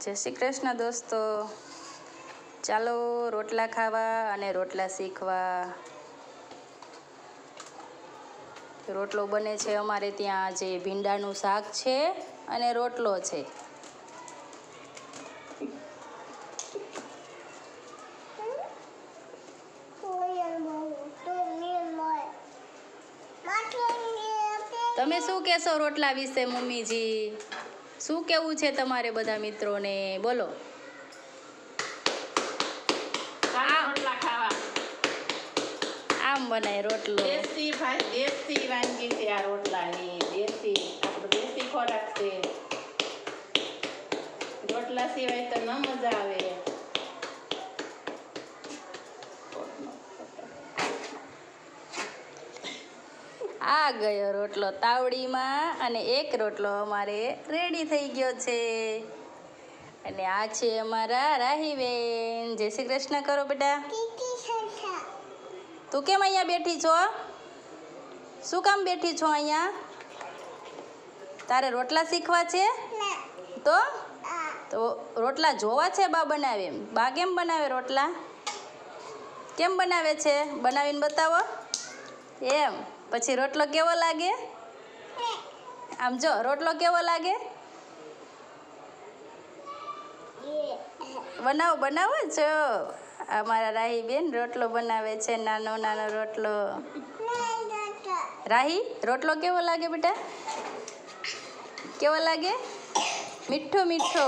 જય શ્રી કૃષ્ણ દોસ્તો, ચાલો રોટલા ખાવા અને રોટલા શીખવા. રોટલો બને છે અમારે ત્યાં જે ભીંડાનું શાક છે અને રોટલો છે. તમે શું કહેશો રોટલા વિશે મમ્મીજી? શું કેવું છે તમારે બધા મિત્રોને? બોલો. આમ બનાય રોટલો. દેશી ભાઈ, દેશી વાનગી છે આ રોટલાની. દેશી, આપણો દેશી ખોરાક છે. રોટલા સિવાય તો ન મજા આવે. આ ગયો રોટલો તાવડીમાં અને એક રોટલો અમારે રેડી થઈ ગયો છે. અને આ છે અમારા રાહીબેન. જય શ્રી કૃષ્ણ કરો બેટા. તું કેમ અહીંયા બેઠી છો? શું કામ બેઠી છો અહીંયા? તારે રોટલા શીખવા છે? તો રોટલા જોવા છે બા બનાવે? બા કેમ બનાવે રોટલા? કેમ બનાવે છે? બનાવીને બતાવો. એમ પછી રોટલો કેવો લાગે? આમ જો રોટલો કેવો લાગે? બનાવો બનાવો જો. અમારા રાહીબેન રોટલો બનાવે છે, નાનો નાનો રોટલો. રાહી, રોટલો કેવો લાગે બેટા? કેવો લાગે? મીઠો મીઠો.